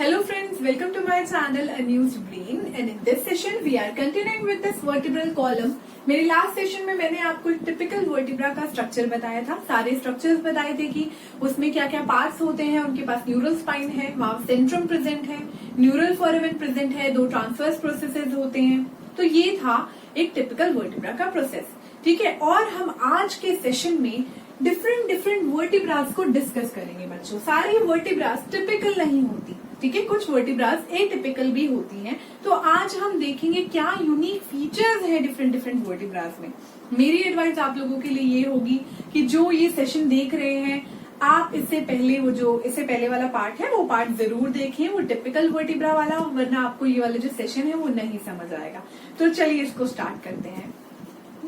Hello friends, welcome to my channel Unused Brain and in this session we are continuing with this vertebral column. मेरे last session में मैंने आपको typical vertebra का structure बताया था, सारे स्ट्रक्चर्स बताए थे कि उसमें क्या क्या पार्ट्स होते हैं। उनके पास न्यूरल स्पाइन है, वहां सेंट्रम प्रेजेंट है, न्यूरल फोरामेन प्रेजेंट है, दो ट्रांसवर्स प्रोसेसेस होते हैं। तो ये था एक टिपिकल वर्टिब्रा का प्रोसेस, ठीक है। और हम आज के सेशन में डिफरेंट वर्टिब्रास को डिस्कस करेंगे बच्चों। सारी वर्टिब्रास टिपिकल नहीं होती, ठीक है, कुछ वर्टिब्रास एटिपिकल भी होती हैं। तो आज हम देखेंगे क्या यूनिक फीचर्स है डिफरेंट वर्टिब्रास में। मेरी एडवाइस आप लोगों के लिए ये होगी कि जो ये सेशन देख रहे हैं आप इससे पहले वाला पार्ट है वो पार्ट जरूर देखें, वो टिपिकल वर्टिब्रा वाला, वरना आपको ये वाला जो सेशन है वो नहीं समझ आएगा। तो चलिए इसको स्टार्ट करते हैं।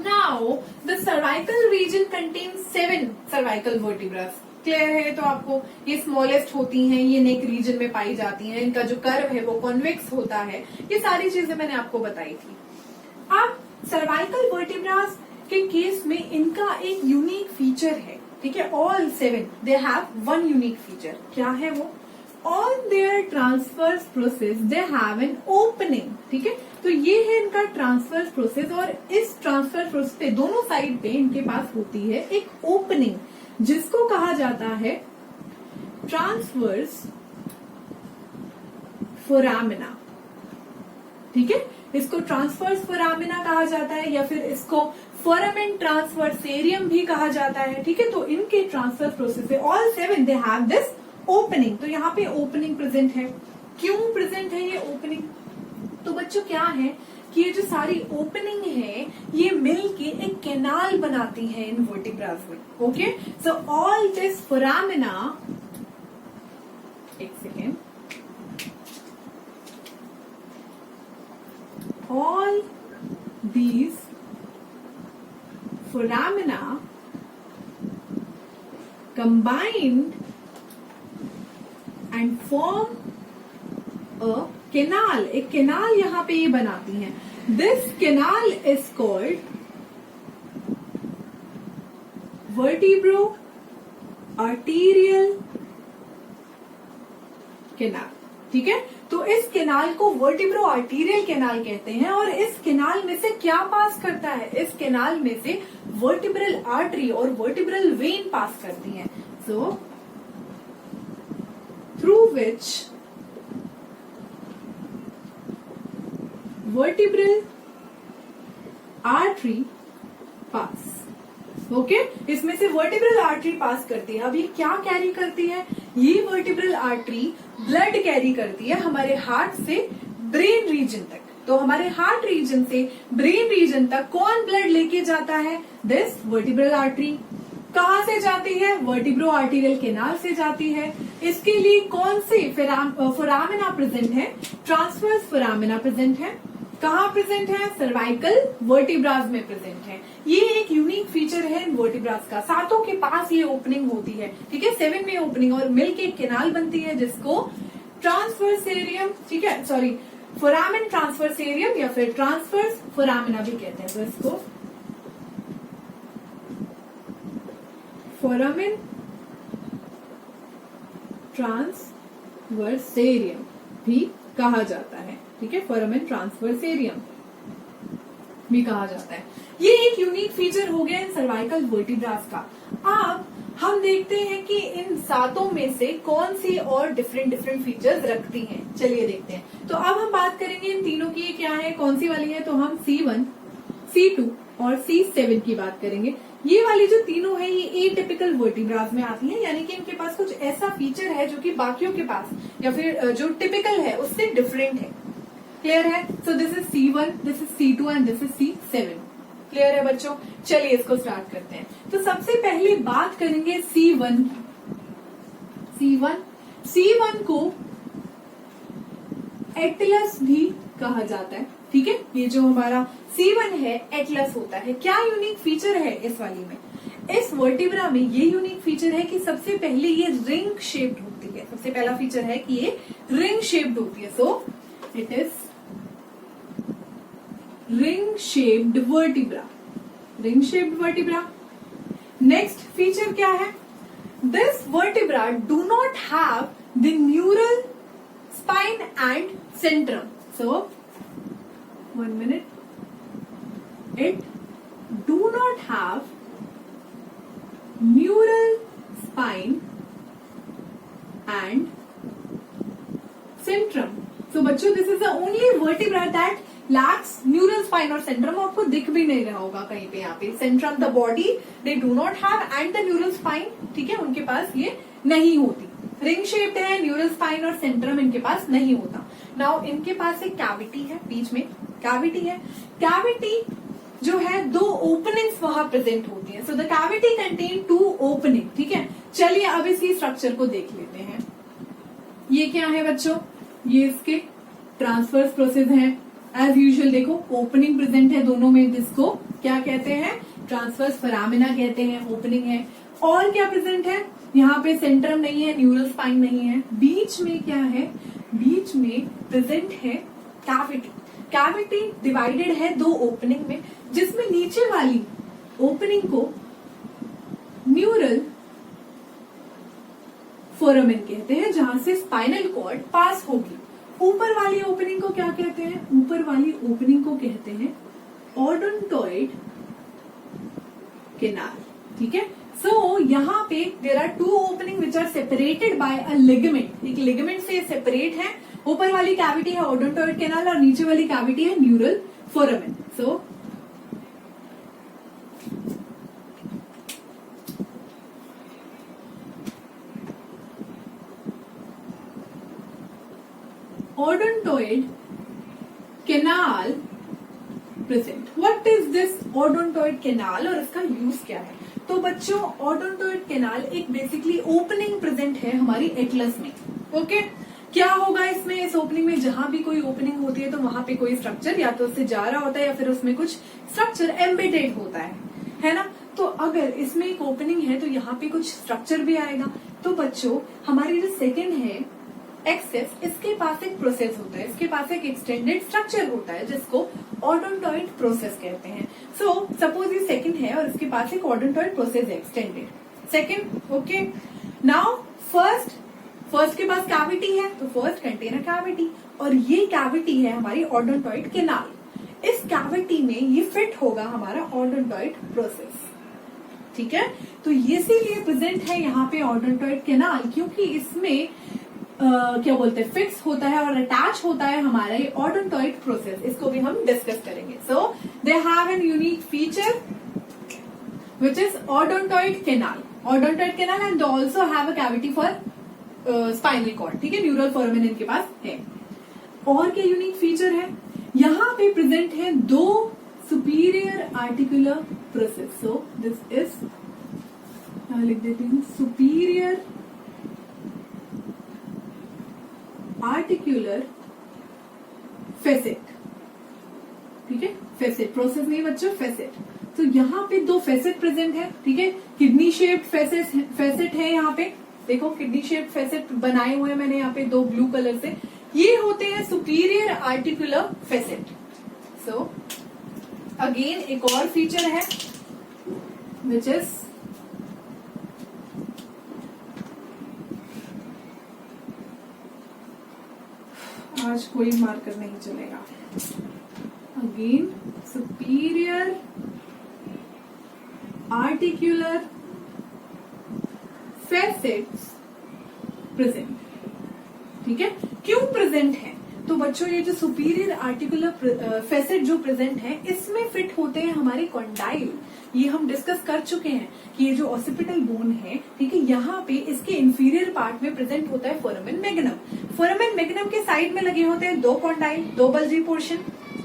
Now the cervical region contains 7 cervical vertebrae। Clear है? तो आपको ये स्मॉलेस्ट होती हैं, ये नेक रीजन में पाई जाती हैं, इनका जो कर्व है वो कॉन्वेक्स होता है। ये सारी चीजें मैंने आपको बताई थी। अब सर्वाइकल वर्टिब्रास के केस में इनका एक यूनिक फीचर है, ठीक है। All 7 they have one unique feature. क्या है वो? On their transverse process they have an opening, ठीक है। तो ये है इनका ट्रांसफर्स प्रोसेस और इस ट्रांसफर प्रोसेस पे दोनों साइड पे इनके पास होती है एक ओपनिंग जिसको कहा जाता है ट्रांसवर्स फोरामिना, ठीक है। इसको ट्रांसवर्स फोरामिना कहा जाता है या फिर इसको फोरामेन ट्रांसवर्सेरियम भी कहा जाता है, ठीक है। तो इनके ट्रांसफर प्रोसेस पे all 7 they have this opening. तो यहाँ पे ओपनिंग प्रेजेंट है। क्यों प्रेजेंट है ये ओपनिंग? तो बच्चों क्या है कि ये जो सारी ओपनिंग है ये मिल के एक कैनाल बनाती है इन वर्टिब्रास में, okay. So all this foramina, एक second, all these foramina combined and form a canal. एक कैनाल यहाँ पे ये बनाती हैं। This canal is called vertebro arterial canal, ठीक है। तो इस कैनाल को वर्टिब्रो आर्टीरियल कैनाल कहते हैं और इस कैनाल में से क्या पास करता है? इस कैनाल में से वर्टिब्रल आर्टरी और वर्टिब्रल वेन पास करती हैं। So through which vertebral artery pass, okay. इसमें से वर्टिब्रल आर्टरी पास करती है। अब ये क्या कैरी करती है? ये वर्टिब्रल आर्टरी ब्लड कैरी करती है हमारे हार्ट से ब्रेन रीजन तक। तो हमारे हार्ट रीजन से ब्रेन रीजन तक कौन ब्लड लेके जाता है? This vertebral artery. कहाँ से जाती है? वर्टिब्रो आर्टीरियल कैनाल से जाती है। इसके लिए कौन से फोरामिना प्रेजेंट है? ट्रांसवर्स फोरामिना प्रेजेंट है। कहाँ प्रेजेंट है? सर्वाइकल वर्टिब्रास में प्रेजेंट है। ये एक यूनिक फीचर है इन वर्टिब्रास का। सातों के पास ये ओपनिंग होती है, ठीक है। 7 में ओपनिंग और मिलके एक कैनाल बनती है जिसको ट्रांसवर्सेरियम, ठीक है, सॉरी, फोरामेन ट्रांसवर्सेरियम या फिर ट्रांसवर्स फोरामिना भी कहते हैं। तो इसको फोरामेन ट्रांसवर्सेरियम भी कहा जाता है, ठीक है। फोरामेन ट्रांसवर्सेरियम भी कहा जाता है। ये एक यूनिक फीचर हो गया इन सर्वाइकल वर्टिब्रास का। अब हम देखते हैं कि इन सातों में से कौन सी और डिफरेंट फीचर्स रखती हैं। चलिए देखते हैं। तो अब हम बात करेंगे इन तीनों की, ये क्या है, कौन सी वाली है। तो हम C1, C2 और C7 की बात करेंगे। ये वाली जो तीनों है ये एटिपिकल वर्टिब्रास में आती हैं, यानी कि इनके पास कुछ ऐसा फीचर है जो कि बाकियों के पास या फिर जो टिपिकल है उससे डिफरेंट है। क्लियर है? So this is C1, this is C2 and this is C7। Clear है बच्चों? चलिए इसको स्टार्ट करते हैं। तो सबसे पहले बात करेंगे C1 की। C1 को एटलस भी कहा जाता है, ठीक है। ये जो हमारा C1 है एटलस होता है। क्या यूनिक फीचर है इस वाली में? इस वर्टिब्रा में ये यूनिक फीचर है कि सबसे पहले ये रिंग शेप्ड होती है। सबसे पहला फीचर है कि ये रिंग शेप्ड होती है। So it is ring shaped vertebra. Ring shaped vertebra. Next feature क्या है? This vertebra do not have the neural spine and centrum. So 1 minute. It do not have neural spine and centrum. So बच्चों, this is the only vertebra that lacks neural spine और centrum. आपको दिख भी नहीं रहा होगा कहीं पे. यहाँ पे centrum the body they do not have and the neural spine, ठीक है, उनके पास ये नहीं होती. रिंग शेप्ड है, न्यूरल स्पाइन और सेंट्रम इनके पास नहीं होता. नाउ इनके पास एक कैविटी है, बीच में कैविटी है. कैविटी जो है दो ओपनिंग्स वहां प्रेजेंट होती है. So the cavity contain 2 opening. ठीक है, चलिए अब इसकी स्ट्रक्चर को देख लेते हैं. ये क्या है बच्चों? ये इसके ट्रांसवर्स प्रोसेस है. एज यूजुअल देखो ओपनिंग प्रेजेंट है दोनों में, जिसको क्या कहते हैं? ट्रांसवर्स फोरामिना कहते हैं. ओपनिंग है. और क्या प्रेजेंट है? यहाँ पे सेंट्रम नहीं है, न्यूरल स्पाइन नहीं है. बीच में क्या है? बीच में प्रेजेंट है कैविटी. कैविटी डिवाइडेड है 2 ओपनिंग में, जिसमें नीचे वाली ओपनिंग को न्यूरल फोरामेन कहते हैं, जहां से स्पाइनल कॉर्ड पास होगी. ऊपर वाली ओपनिंग को क्या कहते हैं? ऊपर वाली ओपनिंग को कहते हैं ओडोंटॉइड केनाल. ठीक है. सो यहाँ पे there are 2 opening which are separated by a ligament. एक लिगामेंट से सेपरेट है. ऊपर वाली कैविटी है ओडोंटॉइड केनाल और नीचे वाली कैविटी है neural foramen. So odontoid canal present. What is this odontoid canal और इसका यूज क्या है? तो बच्चों odontoid canal एक बेसिकली ओपनिंग प्रेजेंट है हमारी एटलस में. ओके, क्या होगा इसमें? इस ओपनिंग में जहां भी कोई ओपनिंग होती है तो वहां पे कोई स्ट्रक्चर या तो उससे जा रहा होता है या फिर उसमें कुछ स्ट्रक्चर एम्बेडेड होता है ना. तो अगर इसमें एक ओपनिंग है तो यहाँ पे कुछ स्ट्रक्चर भी आएगा. तो बच्चों हमारी जो सेकेंड है एक्सेस, इसके पास एक प्रोसेस होता है, इसके पास एक एक्सटेंडेड स्ट्रक्चर होता है जिसको ओडोंटॉइड प्रोसेस कहते हैं. सो सपोज ये सेकंड है और इसके पास एक ओडोंटॉइड प्रोसेस है extended. Second. Okay, now first के पास कैविटी है तो फर्स्ट कंटेन अ कैविटी, और ये कैविटी है हमारी ओडोंटॉइड केनाल. इस कैविटी में ये फिट होगा हमारा ओडोंटॉइड प्रोसेस. ठीक है, तो ये इसीलिए प्रेजेंट है यहाँ पे ओडोंटॉइड केनाल, क्योंकि इसमें क्या बोलते हैं, फिक्स होता है और अटैच होता है हमारा ये ओडोंटॉइड प्रोसेस. इसको भी हम डिस्कस करेंगे. So they have an unique feature which is odontoid canal. Odontoid canal and they also have a cavity for spinal cord. ठीक है, न्यूरल फोरामेन इनके पास है. और क्या यूनिक फीचर है? यहाँ पे प्रेजेंट है 2 superior articular process. So this is, लिख देती हूँ, सुपीरियर आर्टिकुलर फेसेट. ठीक है, फेसेट प्रोसेस नहीं बच्चों, फेसेट. तो यहाँ पे 2 फेसेट प्रेजेंट है. ठीक है, किडनी शेप्ड फेसेट है. यहाँ पे देखो किडनी शेप्ड फेसेट बनाए हुए हैं मैंने यहाँ पे 2 ब्लू कलर से. ये होते हैं superior articular facet. So again एक और फीचर है विच इज आज कोई मार्कर नहीं चलेगा. Again superior articular facets present. ठीक है, क्यों प्रेजेंट है? तो बच्चों ये जो सुपीरियर आर्टिकुलर फेसेट जो प्रेजेंट है, इसमें फिट होते हैं हमारे कॉन्डाइल. ये हम डिस्कस कर चुके हैं कि ये जो ऑसिपिटल बोन है, ठीक है, यहाँ पे इसके इंफीरियर पार्ट में प्रेजेंट होता है फोरामेन मैग्नम. फोरामेन मैग्नम के साइड में लगे होते हैं 2 कॉन्डाइल, 2 बल्जी पोर्शन.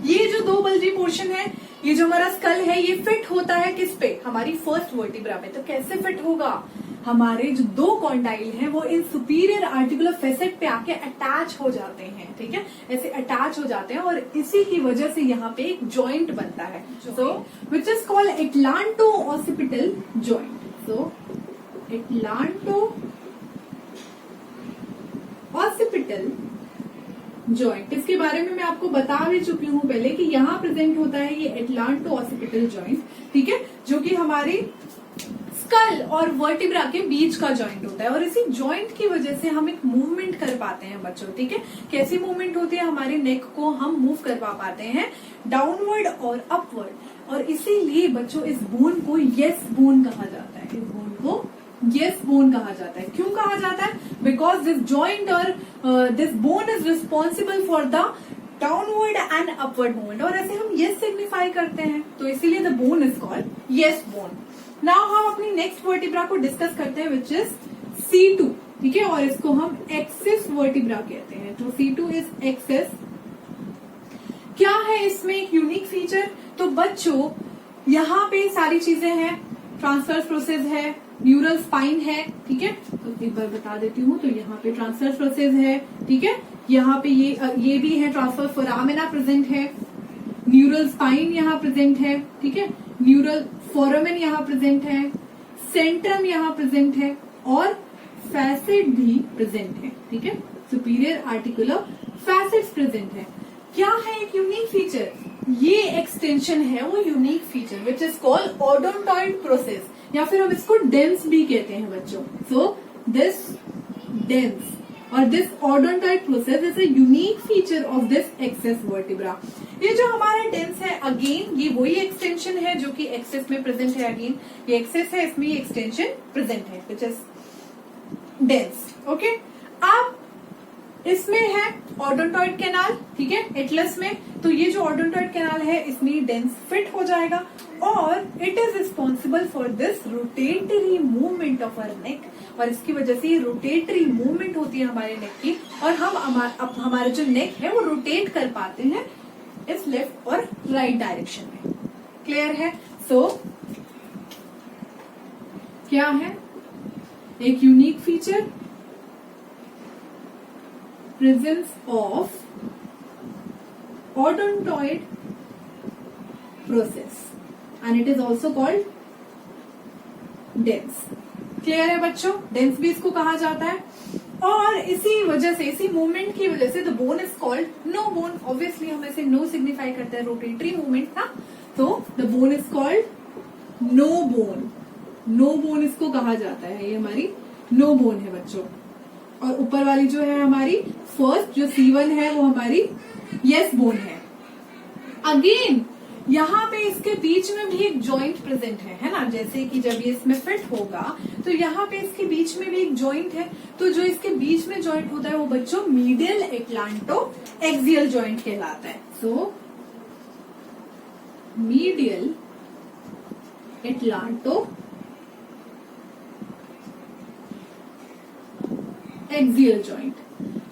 ये जो 2 बल्जी पोर्शन है, ये जो हमारा स्कल है, ये फिट होता है किस पे? हमारी फर्स्ट वर्टिब्रा पे. तो कैसे फिट होगा? हमारे जो 2 कॉन्डाइल हैं वो इन सुपीरियर आर्टिकुलर फेसेट पे आके अटैच हो जाते हैं. ठीक है, ऐसे अटैच हो जाते हैं और इसी की वजह से यहाँ पे एक जॉइंट बनता है. So which is called atlanto occipital joint. So atlanto occipital joint, इसके बारे में मैं आपको बता भी चुकी हूँ पहले कि यहाँ प्रेजेंट होता है ये एटलांटो ऑसिपिटल जॉइंट. ठीक है, जो कि हमारी स्कल और वर्टिब्रा के बीच का जॉइंट होता है और इसी जॉइंट की वजह से हम एक मूवमेंट कर पाते हैं बच्चों। ठीक है, कैसी मूवमेंट होती है, हमारे नेक को हम मूव करवा पाते हैं डाउनवर्ड और अपवर्ड, और इसीलिए बच्चों इस बोन को यस बोन कहा जाता है। इस बोन को यस बोन कहा जाता है। क्यों कहा जाता है? बिकॉज दिस जॉइंट और this bone is responsible for the downward and upward movement, और ऐसे हम यस सिग्निफाई करते हैं, तो इसीलिए the bone is called yes bone. Now हम अपनी नेक्स्ट वर्टिब्रा को डिस्कस करते हैं विच इज C2। ठीक है, और इसको हम एक्सिस वर्टिब्रा कहते हैं। तो C2 इज एक्सिस। क्या है इसमें एक यूनिक फीचर? तो बच्चों यहाँ पे सारी चीजें हैं, ट्रांसवर्स प्रोसेस है, न्यूरल स्पाइन है। ठीक है, तो एक बार बता देती हूँ, तो यहाँ पे ट्रांसवर्स प्रोसेस है। ठीक है, यहाँ पे ये भी है, ट्रांसवर्स फोरामिना प्रेजेंट है, न्यूरल स्पाइन यहाँ प्रेजेंट है। ठीक है, न्यूरल फोरामेन यहाँ प्रेजेंट है, सेंट्रम यहाँ प्रेजेंट है, और फैसेट भी प्रेजेंट है। ठीक है, सुपीरियर आर्टिकुलर फैसेट्स प्रेजेंट है। क्या है एक यूनिक फीचर? ये एक्सटेंशन है वो unique feature which is called odontoid process, या फिर हम इसको डेंस भी कहते हैं बच्चों। सो दिस डेंस और this odontoid process is a unique feature of this axis vertebra. ये जो हमारा डेंस है, अगेन ये वही एक्सटेंशन है जो कि एक्सिस में प्रेजेंट है। अगेन ये एक्सिस है, इसमें ये एक्सटेंशन प्रेजेंट है विच इज डेंस। ओके, अब इसमें है ओडोंटॉइड कैनाल। ठीक है, एटलस में, तो ये जो ओडोंटॉइड कैनाल है इसमें डेंस फिट हो जाएगा, और it is responsible for this rotatory movement of our neck, और इसकी वजह से ये रोटेटरी मूवमेंट होती है हमारे नेक की, और हम हमारे जो नेक है वो रोटेट कर पाते हैं इस लेफ्ट और राइट डायरेक्शन में। क्लियर है? सो क्या है एक unique feature? presence of odontoid process and it is also called dense। Clear है बच्चों? डेंस भी इसको कहा जाता है, और इसी वजह से, इसी मूवमेंट की वजह से the bone is called no bone. Obviously हम ऐसे नो सिग्निफाई करते हैं, रोटेटरी मूवमेंट था, तो the bone is called no bone. No bone इसको कहा जाता है, ये हमारी नो बोन है बच्चों। और ऊपर वाली जो है हमारी फर्स्ट जो C1 है वो हमारी यस बोन है। अगेन यहाँ पे इसके बीच में भी एक जॉइंट प्रेजेंट है ना, जैसे कि जब ये इसमें फिट होगा तो यहाँ पे इसके बीच में भी एक जॉइंट है, तो जो इसके बीच में जॉइंट होता है वो बच्चों मीडियल एटलांटो एक्सियल जॉइंट कहलाता है। सो मीडियल एटलांटो एक्सियल जॉइंट,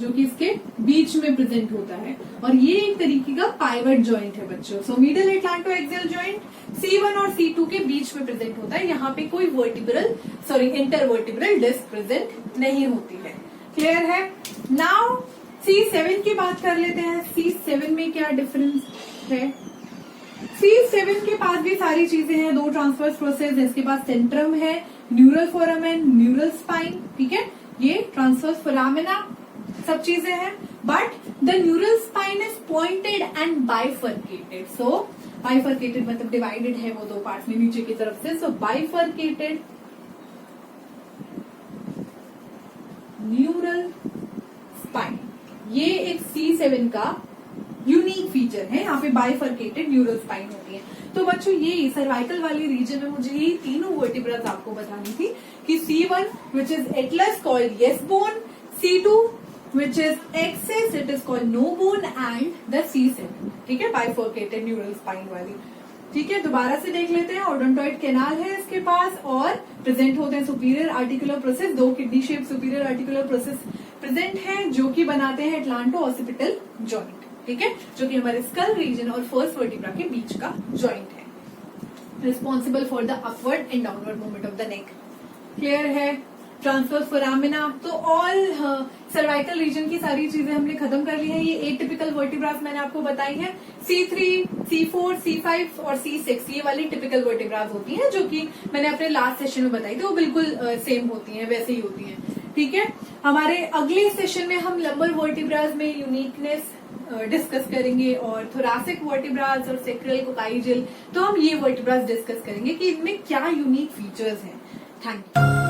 जो कि इसके बीच में प्रेजेंट होता है, और ये एक तरीके का पाइवट जॉइंट है बच्चों। So medial atlanto axial joint C1 और C2 के बीच में प्रेजेंट होता है। यहाँ पे कोई इंटरवर्टिब्रल डिस्क प्रेजेंट नहीं होती है। क्लियर है? नाउ C7 की बात कर लेते हैं। C7 में क्या डिफरेंस है? C7 के पास भी सारी चीजें हैं, दो ट्रांसवर्स प्रोसेस, इसके पास सेंट्रम है, न्यूरल फोरामेन, न्यूरल स्पाइन। ठीक है, ये ट्रांसवर्स फोरामिना सब चीजें हैं, but the neural spine is pointed and bifurcated. So bifurcated मतलब डिवाइडेड है वो दो पार्ट में नीचे की तरफ से। सो बाइफर्केटेड न्यूरल स्पाइन, ये एक C7 का यूनिक फीचर है। यहाँ पे बाइफर्केटेड न्यूरल स्पाइन होती है। तो बच्चों ये सर्वाइकल वाली रीजन में मुझे ये तीनों वर्टिब्रास आपको बतानी थी कि C1 which is Atlas called yes bone, C2 which is axis it is called no bone and the C7। ठीक है, बाइफर्केटेड न्यूरल स्पाइन वाली। ठीक है, दोबारा से देख लेते हैं। ओडोंटॉइड कैनाल है इसके पास, और प्रेजेंट होते हैं सुपीरियर आर्टिकुलर प्रोसेस, दो kidney shape superior articular process present है, जो कि बनाते हैं एटलांटो ऑसिपिटल जॉइंट। ठीक है, जो कि हमारे स्कल रीजन और फर्स्ट वर्टिब्रा के बीच का जॉइंट है, responsible for the upward and downward movement of the neck. Clear है? ट्रांसवर्स फोरामिना, तो ऑल सर्वाइकल रीजन की सारी चीजें हमने खत्म कर ली है। ये एटिपिकल वर्टिब्रास मैंने आपको बताई है। C3, C4, C5 और C6 ये वाली टिपिकल वर्टिब्रास होती हैं, जो कि मैंने अपने लास्ट सेशन में बताई थी, वो बिल्कुल सेम होती हैं, वैसे ही होती हैं। ठीक है, हमारे अगले सेशन में हम लंबर वर्टिब्रास में यूनिकनेस डिस्कस करेंगे, और थोरासिक वर्टिब्रास और सेक्रल कोकाइजिल, तो हम ये वर्टिब्रास डिस्कस करेंगे कि इनमें क्या यूनिक फीचर्स हैं। Thank you.